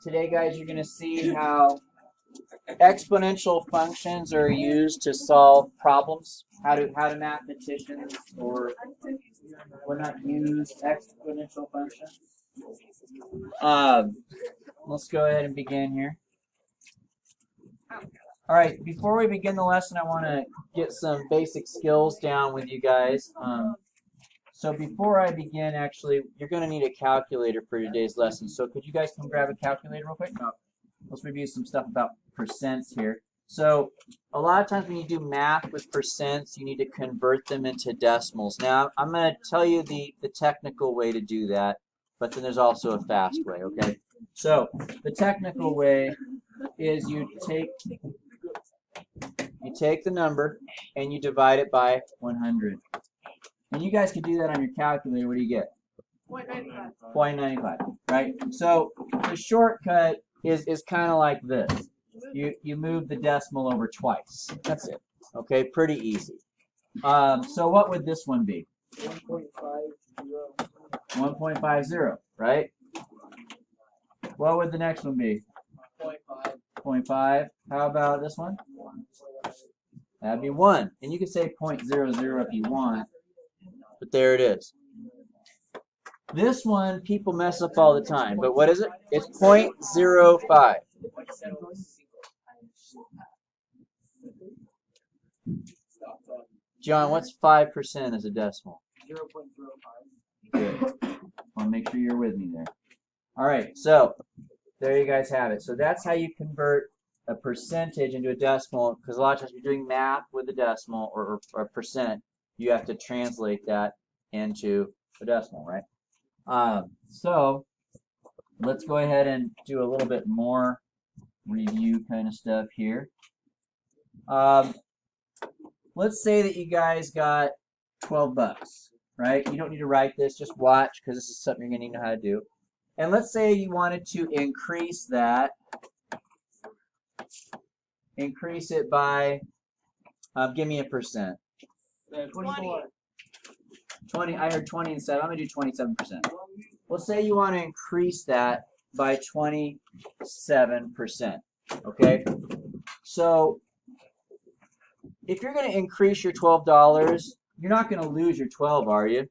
Today, guys, you're going to see how exponential functions are used to solve problems. How do mathematicians or whatnot use exponential functions? Um, let's go ahead and begin here. All right, before we begin the lesson, I want to get some basic skills down with you guys. So before I begin, actually, you're going to need a calculator for today's lesson. So could you guys come grab a calculator real quick? Let's review some stuff about percents here. So a lot of times when you do math with percents, you need to convert them into decimals. Now, I'm going to tell you the technical way to do that, but then there's also a fast way, okay? So the technical way is you take the number and you divide it by 100. And you guys could do that on your calculator. What do you get? 0.95. 0.95, right? So the shortcut is kind of like this. You move the decimal over twice. That's it. Okay, pretty easy. So what would this one be? 1.50. 1.50, right? What would the next one be? 0.5. 0.5. How about this one? That'd be 1. And you could say 0.00 if you want. But there it is. This one, people mess up all the time. But what is it? It's 0.05. John, what's 5% as a decimal? 0.05. Good. I want to make sure you're with me there. All right, so there you guys have it. So that's how you convert a percentage into a decimal, because a lot of times you're doing math with a decimal or a percent, you have to translate that into a decimal, right? So let's go ahead and do a little bit more review kind of stuff here. Let's say that you guys got 12 bucks, right? You don't need to write this, just watch, because this is something you're going to need to know how to do. And let's say you wanted to increase that, increase it by, give me a percent. 24. 20, I heard 20 and 7. I'm going to do 27%. Let's say you want to increase that by 27%, okay? So if you're going to increase your $12, you're not going to lose your 12, are you?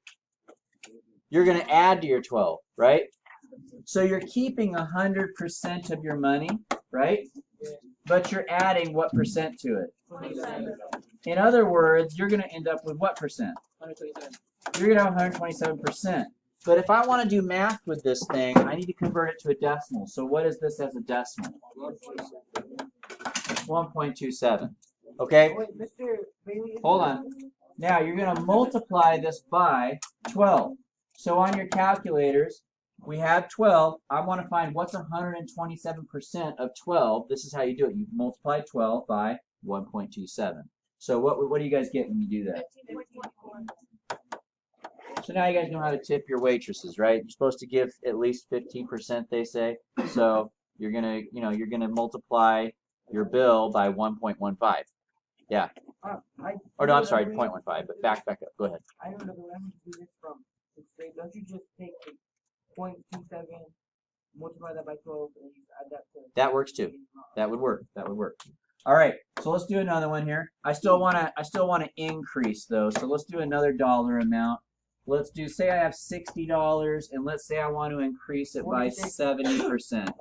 You're going to add to your 12, right? So you're keeping 100% of your money, right? But you're adding what percent to it? 27. In other words, you're going to end up with what percent? 127. You're going to have 127%. But if I want to do math with this thing, I need to convert it to a decimal. So what is this as a decimal? 1.27. Okay? Hold on. Now you're going to multiply this by 12. So on your calculators, we have 12. I want to find what's 127% of 12. This is how you do it. You multiply 12 by 1.27. So what do you guys get when you do that? So now you guys know how to tip your waitresses, right? You're supposed to give at least 15%, they say. So you're gonna multiply your bill by 1.15. Yeah. Or no, I'm sorry, 0.15. But back up. Go ahead. I don't know where I'm do this from. Don't you just take the 0.27, multiply that by 12, and you add that to? That works too. That would work. That would work. All right. So let's do another one here. I still wanna increase though. So let's do another dollar amount. Let's do, say I have $60, and let's say I want to increase it by 70%.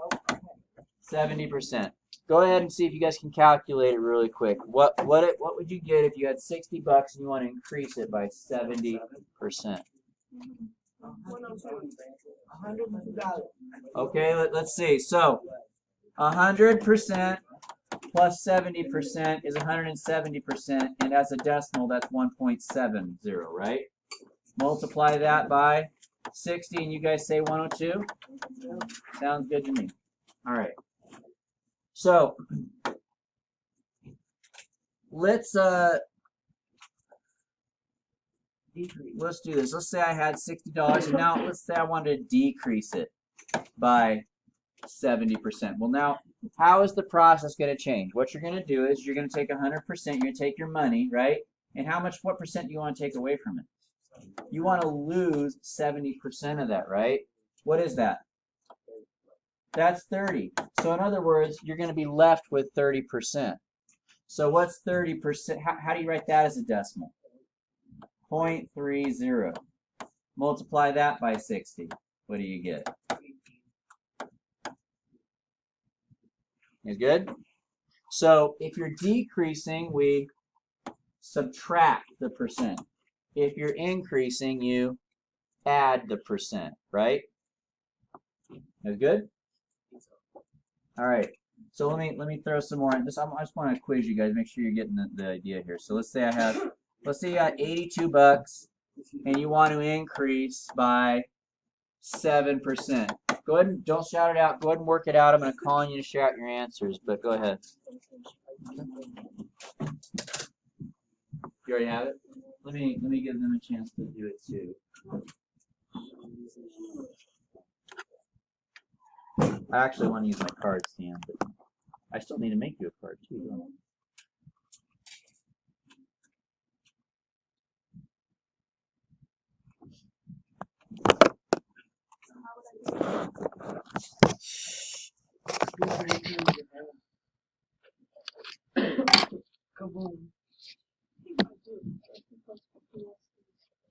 70%. Go ahead and see if you guys can calculate it really quick. What would you get if you had 60 bucks and you want to increase it by 70%? Okay, let's see. So 100% plus 70% is 170%, and as a decimal, that's 1.70, right? Multiply that by 60, and you guys say 102? Sounds good to me. All right. So let's do this. Let's say I had $60, and now let's say I wanted to decrease it by 70%. Well, now, how is the process going to change? What you're going to do is you're going to take 100%. You're going to take your money, right? And what percent do you want to take away from it? You want to lose 70% of that, right? What is that? That's 30. So in other words, you're going to be left with 30%. So what's 30%? How do you write that as a decimal? 0.30. Multiply that by 60. What do you get? Is good? So if you're decreasing, we subtract the percent. If you're increasing, you add the percent, right? Is good? All right. So let me throw some more in. I just want to quiz you guys, make sure you're getting the idea here. So let's say you got 82 bucks and you want to increase by 7%. Go ahead and don't shout it out. Go ahead and work it out. I'm going to call on you to shout your answers, but go ahead. You already have it? Let me give them a chance to do it too. I actually want to use my card, Sam, but I still need to make you a card too, don't I?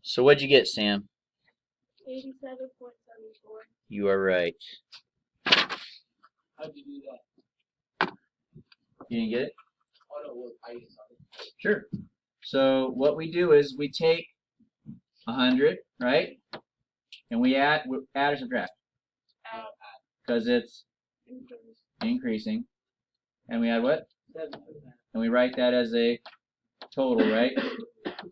So what'd you get, Sam? 87.74. You are right. How'd you do that? You didn't get it? Oh no, well, I used it. Sure. So what we do is we take 100, right? And we add or subtract? Because it's increasing. And we add what? 7%. And we write that as a total, right?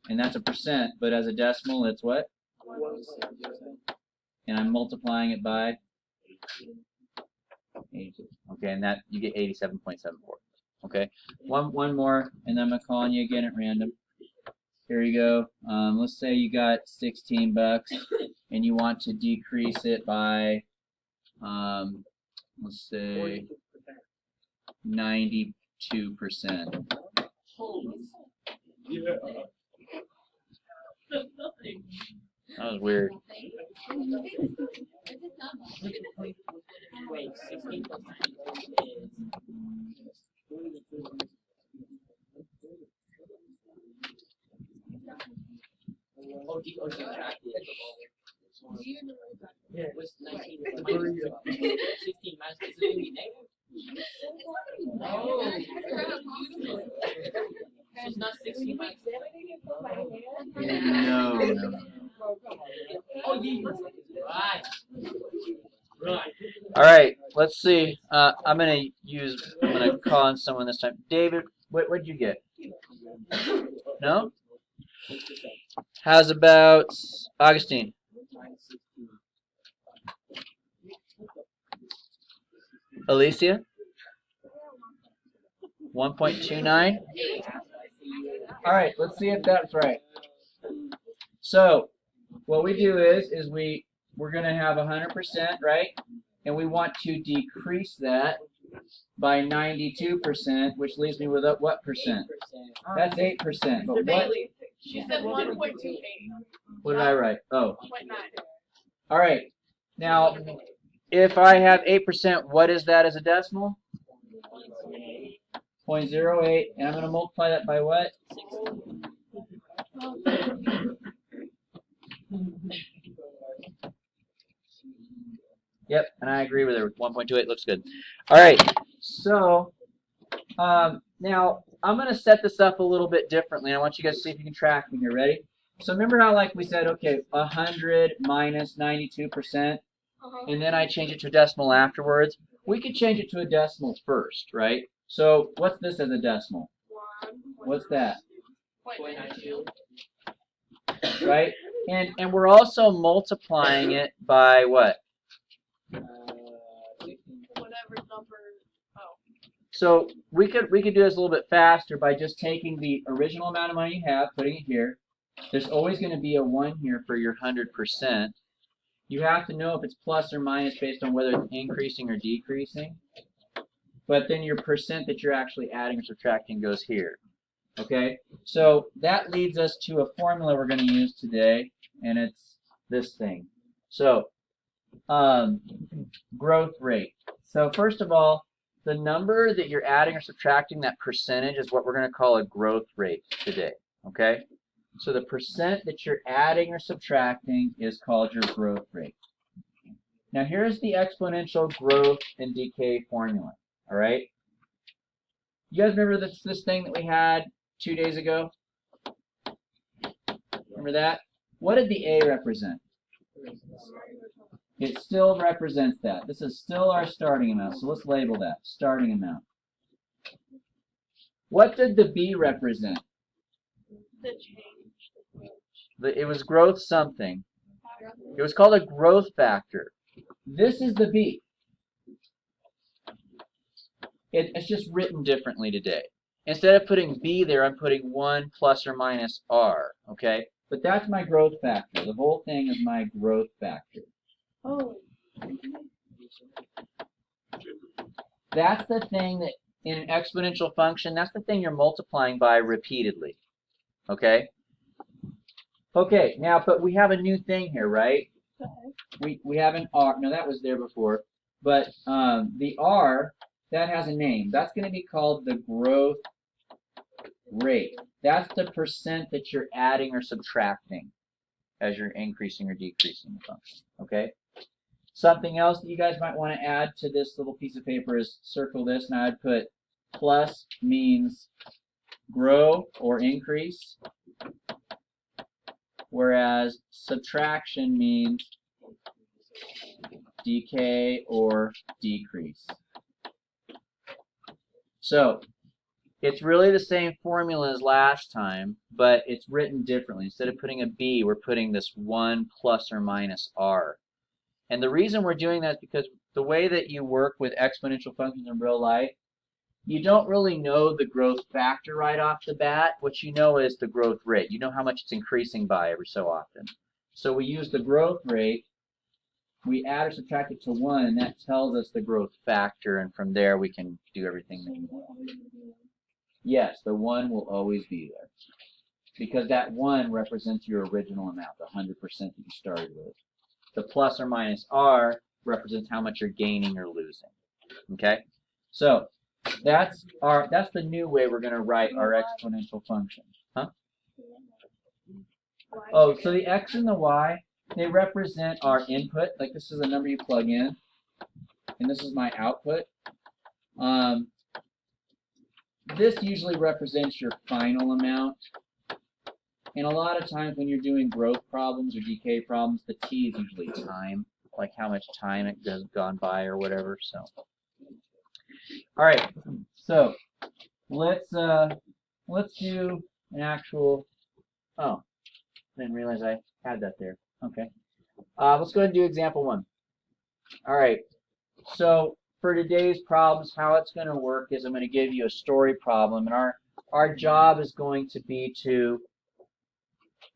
And that's a percent, but as a decimal, it's what? 1.7%. And I'm multiplying it by 82. Okay, and that you get 87.74. Okay, one more, and then I'm gonna call on you again at random. Here you go. Let's say you got 16 bucks, and you want to decrease it by, let's say 92%. That was weird. Wait, 16 plus 9 is... Oh, subtract it. Yeah, it was 19 minus 16 minus, is it going to be negative? No. It's not 16 minus 7. No. Oh, yeah. Right. All right, let's see. I'm gonna call on someone this time. David, what'd you get? No? How's about Augustine? Alicia? 1.29? All right, let's see if that's right. So, what we do is we're going to have 100%, right? And we want to decrease that by 92%, which leaves me with what percent? That's 8%. But what? She said 1.28. What did I write? Oh. 1.9. All right. Now, if I have 8%, what is that as a decimal? 0.08. And I'm going to multiply that by what? Yep, and I agree with her. 1.28 looks good. All right, so now I'm going to set this up a little bit differently. I want you guys to see if you can track me here. Ready? So remember how like we said, okay, 100 minus 92%, and then I change it to a decimal afterwards. We could change it to a decimal first, right? So what's this as a decimal? What's that? 0.92. Right? And we're also multiplying it by what? Whatever number. Oh. So we could do this a little bit faster by just taking the original amount of money you have, putting it here. There's always going to be a 1 here for your 100%. You have to know if it's plus or minus based on whether it's increasing or decreasing. But then your percent that you're actually adding or subtracting goes here. Okay? So that leads us to a formula we're going to use today, and it's this thing. So growth rate. So first of all, the number that you're adding or subtracting, that percentage, is what we're going to call a growth rate today, okay? So the percent that you're adding or subtracting is called your growth rate. Now here's the exponential growth and decay formula, all right? You guys remember this thing that we had 2 days ago? Remember that? What did the A represent? It still represents that. This is still our starting amount, so let's label that, starting amount. What did the B represent? The change. It was growth something. It was called a growth factor. This is the B. It's just written differently today. Instead of putting B there, I'm putting 1 plus or minus R, okay? But that's my growth factor. The whole thing is my growth factor. Oh. That's the thing that, in an exponential function, that's the thing you're multiplying by repeatedly, okay? Okay, now, but we have a new thing here, right? We have an R. No, that was there before. But the R, that has a name. That's going to be called the growth rate. That's the percent that you're adding or subtracting as you're increasing or decreasing the function, okay? Something else that you guys might want to add to this little piece of paper is circle this. Now I'd put plus means grow or increase, whereas subtraction means decay or decrease. So it's really the same formula as last time, but it's written differently. Instead of putting a B, we're putting this 1 plus or minus R. And the reason we're doing that is because the way that you work with exponential functions in real life, you don't really know the growth factor right off the bat. What you know is the growth rate. You know how much it's increasing by every so often. So we use the growth rate, we add or subtract it to 1, and that tells us the growth factor, and from there we can do everything that we want. Yes, the 1 will always be there, because that 1 represents your original amount, the 100% that you started with. The plus or minus R represents how much you're gaining or losing. Okay? So that's the new way we're going to write our exponential function. Huh? Oh, so the X and the Y, they represent our input. Like this is a number you plug in, and this is my output. This usually represents your final amount. And a lot of times when you're doing growth problems or decay problems, the T is usually time, like how much time it has gone by or whatever. So, all right. So let's do an actual. Oh, didn't realize I had that there. Okay. Let's go ahead and do example 1. All right. So for today's problems, how it's going to work is I'm going to give you a story problem, and our job is going to be to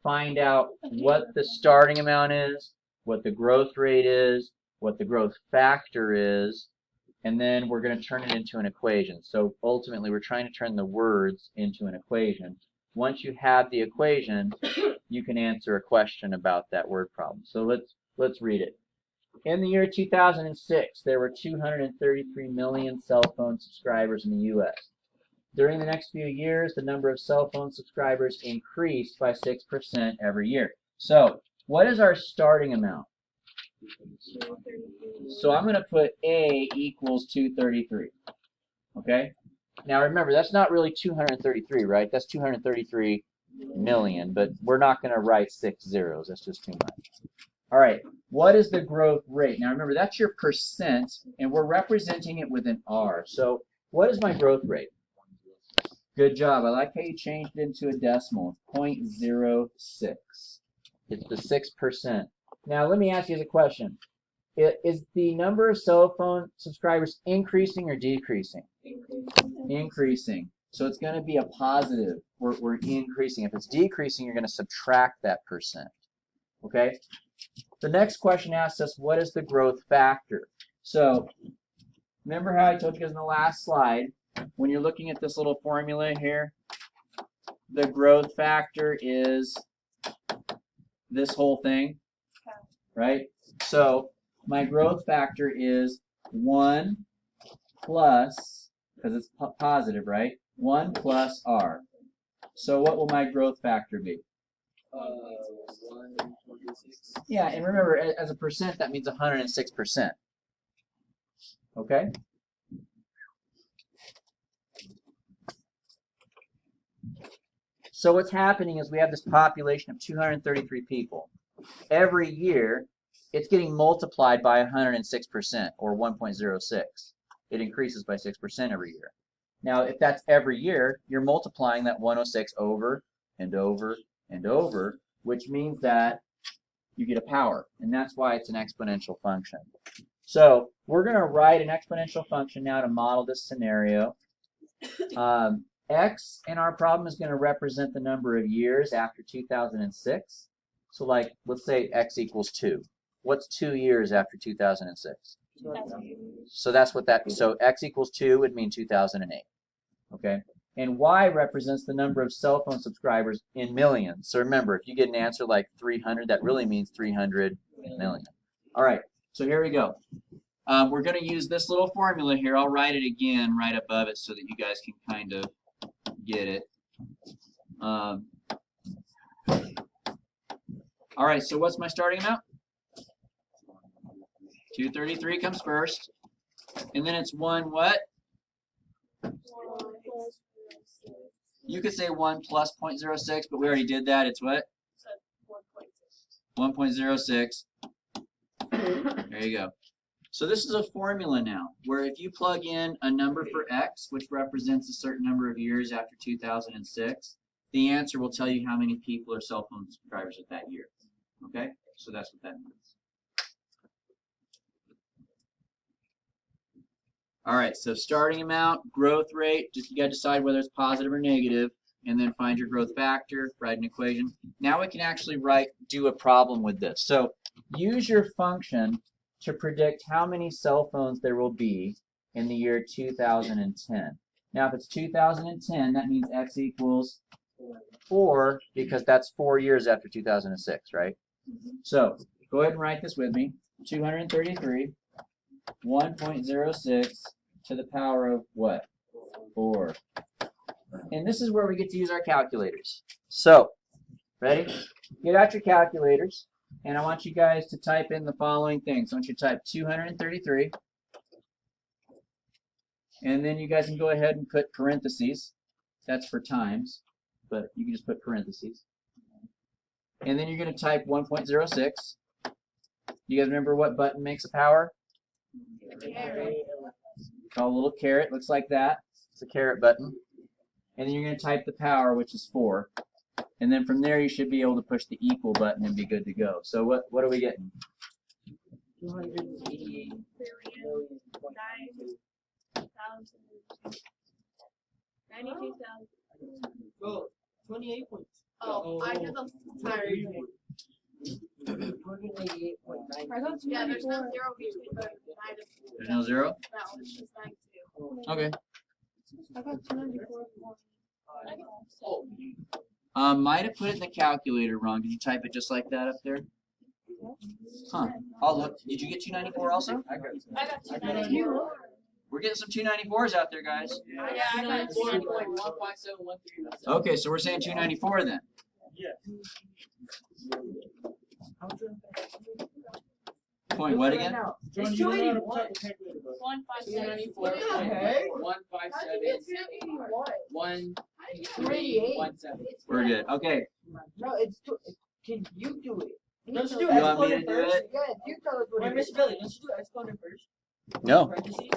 find out what the starting amount is, what the growth rate is, what the growth factor is, and then we're going to turn it into an equation. So ultimately, we're trying to turn the words into an equation. Once you have the equation, you can answer a question about that word problem. So let's read it. In the year 2006, there were 233 million cell phone subscribers in the U.S. During the next few years, the number of cell phone subscribers increased by 6% every year. So, what is our starting amount? So I'm going to put A equals 233. Okay? Now remember, that's not really 233, right? That's 233 million, but we're not going to write 6 zeros. That's just too much. All right, what is the growth rate? Now remember, that's your percent, and we're representing it with an R. So what is my growth rate? Good job. I like how you changed it into a decimal. 0.06. It's the 6%. Now let me ask you a question. Is the number of cell phone subscribers increasing or decreasing? Increasing. So it's going to be a positive. We're increasing. If it's decreasing, you're going to subtract that percent. Okay? The next question asks us, what is the growth factor? So remember how I told you guys in the last slide, when you're looking at this little formula here, the growth factor is this whole thing, right? So my growth factor is 1 plus, because it's positive, right? 1 plus r. So what will my growth factor be? 126. Yeah, and remember, as a percent, that means 106%. Okay? So what's happening is we have this population of 233 people. Every year, it's getting multiplied by 106%, or 1.06. It increases by 6% every year. Now, if that's every year, you're multiplying that 106 over and over and over, which means that you get a power, and that's why it's an exponential function. So we're going to write an exponential function now to model this scenario. X in our problem is going to represent the number of years after 2006. So like, let's say X equals 2. What's 2 years after 2006? So that's what that, so X equals 2 would mean 2008. Okay? And Y represents the number of cell phone subscribers in millions. So remember, if you get an answer like 300, that really means 300 million. All right, so here we go. We're going to use this little formula here. I'll write it again right above it so that you guys can kind of get it. All right, so what's my starting amount? 233 comes first. And then it's 1 what? You could say 1 plus 0.06, but we already did that. It's what? 1.06. There you go. So this is a formula now, where if you plug in a number for X, which represents a certain number of years after 2006, the answer will tell you how many people are cell phone subscribers at that year. Okay? So that's what that means. All right, so starting amount, growth rate, just you got to decide whether it's positive or negative, and then find your growth factor, write an equation. Now we can actually do a problem with this. So use your function to predict how many cell phones there will be in the year 2010. Now if it's 2010, that means X equals 4, because that's 4 years after 2006, right? So go ahead and write this with me. 233. 1.06 to the power of what? 4. And this is where we get to use our calculators. So, ready? Get out your calculators, and I want you guys to type in the following things. I want you to type 233, and then you guys can go ahead and put parentheses. That's for times, but you can just put parentheses. And then you're going to type 1.06. You guys remember what button makes a power? Called a little caret, looks like that. It's a caret button. And then you're going to type the power, which is 4. And then from there you should be able to push the equal button and be good to go. So what are we getting? 288 million. 92,000. Go. 28 points. Oh, I did the tired. 288.9. Yeah, there's no zero between the minus. There's no zero? No, it's just 92. Okay. I got 294. Might have put it in the calculator wrong. Did you type it just like that up there? Huh. I'll look. Did you get 294 also? I got 294. We're getting some 294s out there, guys. Yeah, I got 294. Okay, so we're saying 294 then. Point what again? It's 281. 157. Okay. 157. 138. We're good. Okay. No, it's can you do it? Don't you do You want me to exponent do first? it? Yeah, you tell us what it is. Mr. Billy, don't you do exponent first? No. Parentheses?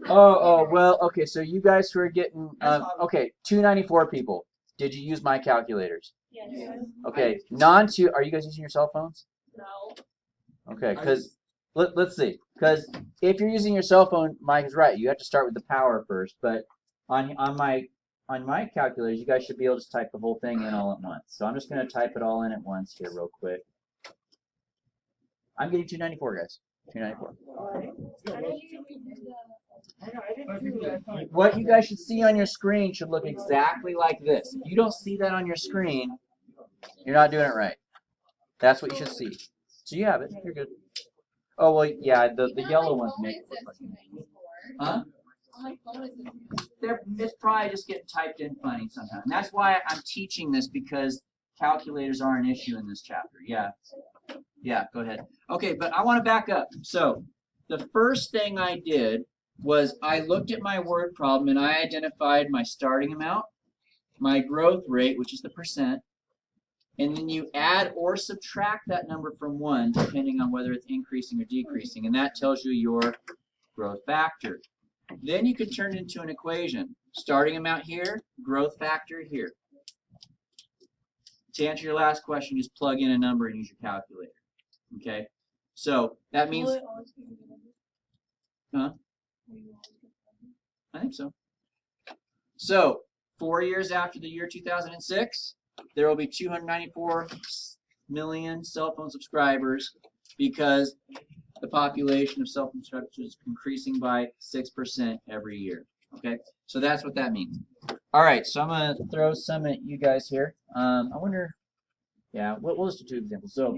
Oh, well, okay, so you guys who are getting, okay, 294 people. Did you use my calculators? Yeah. Okay, are you guys using your cell phones? No. Okay, because, let's see, because if you're using your cell phone, Mike is right, you have to start with the power first, but on my calculators, you guys should be able to just type the whole thing in all at once. So I'm just going to type it all in at once here real quick. I'm getting 294, guys. 294. What you guys should see on your screen should look exactly like this. If you don't see that on your screen, you're not doing it right. That's what you should see. So you have it. You're good. Oh, well, yeah, the yellow ones make it look like. Huh? It's probably just getting typed in funny sometimes. And that's why I'm teaching this, because calculators are an issue in this chapter. Yeah. Yeah, go ahead. Okay, but I want to back up. So the first thing I did was I looked at my word problem and I identified my starting amount, my growth rate, which is the percent, and then you add or subtract that number from 1 depending on whether it's increasing or decreasing, and that tells you your growth factor. Then you can turn it into an equation. Starting amount here, growth factor here. To answer your last question, just plug in a number and use your calculator. Okay? So that means... Huh? I think so. So 4 years after the year 2006, there will be 294 million cell phone subscribers, because the population of cell phone subscribers is increasing by 6% every year. Okay, so that's what that means. All right, so I'm gonna throw some at you guys here. I wonder. Yeah, we'll just do 2 examples. So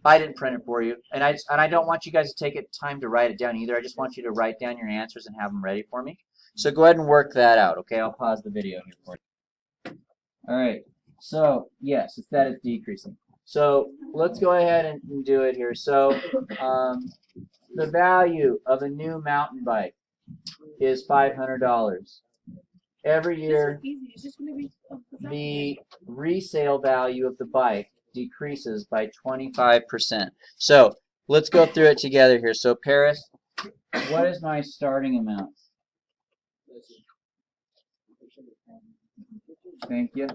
I didn't print it for you, and I don't want you guys to take it time to write it down either. I just want you to write down your answers and have them ready for me. So go ahead and work that out. Okay, I'll pause the video here for you. All right. So yes, it's that it's decreasing. So let's go ahead and do it here. So the value of a new mountain bike is $500. Every year, the resale value of the bike decreases by 25%. So let's go through it together here. So Paris, what is my starting amount? Thank you.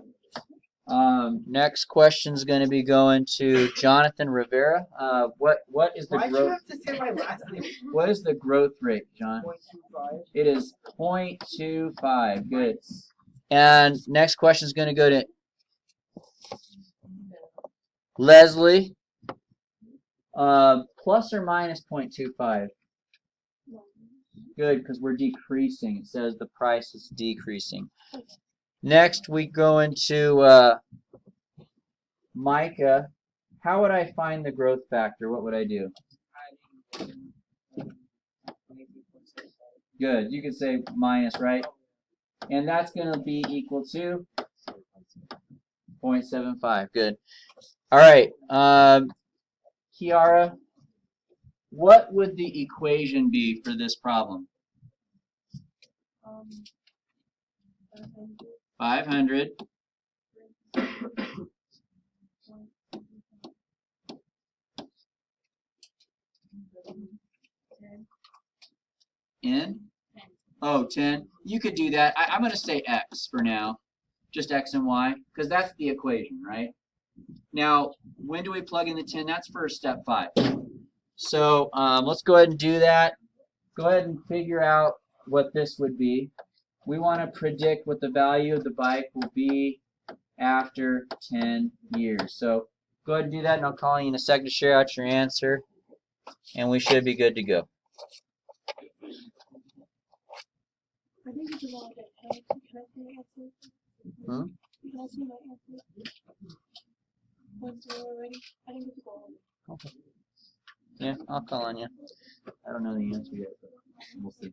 Next question is going to be going to Jonathan Rivera. What is the Why'd you growth? have to say my last name? What is the growth rate, John? 0.25. It is 0.25. Good. And next question is going to go to Leslie. Plus or minus 0.25. Good, because we're decreasing. It says the price is decreasing. Next, we go into Micah. How would I find the growth factor? What would I do? Good. You could say minus, right? And that's going to be equal to 0.75. Good. All right. Kiara, what would the equation be for this problem? 500 in? Oh, 10. You could do that. I'm going to say x for now. Just x and y, because that's the equation, right? Now, when do we plug in the 10? That's for step 5. So let's go ahead and do that. Go ahead and figure out what this would be. We want to predict what the value of the bike will be after 10 years. So go ahead and do that, and I'll call you in a second to share out your answer, and we should be good to go. I think it's a lot of it. Can I say answer? Hmm? Can I see my answer? Once we're ready, I think it's a goal. Okay. Yeah, I'll call on you. I don't know the answer yet, but we'll see.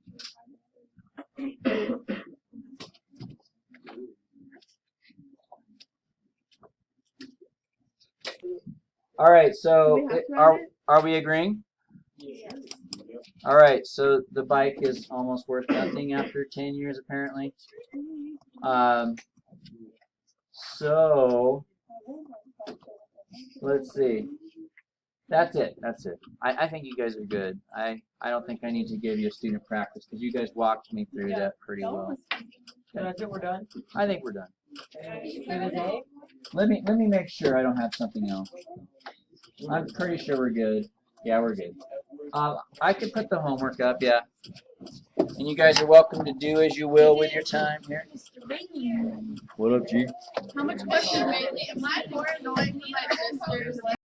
All right, so are we agreeing? Yes. All right, so the bike is almost worth nothing after 10 years, apparently. So let's see. That's it. That's it. I think you guys are good. I don't think I need to give you a student practice, because you guys walked me through that pretty well. So that's it, we're done? I think we're done. For the day? Let me make sure I don't have something else. I'm pretty sure we're good. Yeah, we're good. I can put the homework up, yeah. And you guys are welcome to do as you will with your time here. What up, G? How much questions? Am I more annoying than my sisters?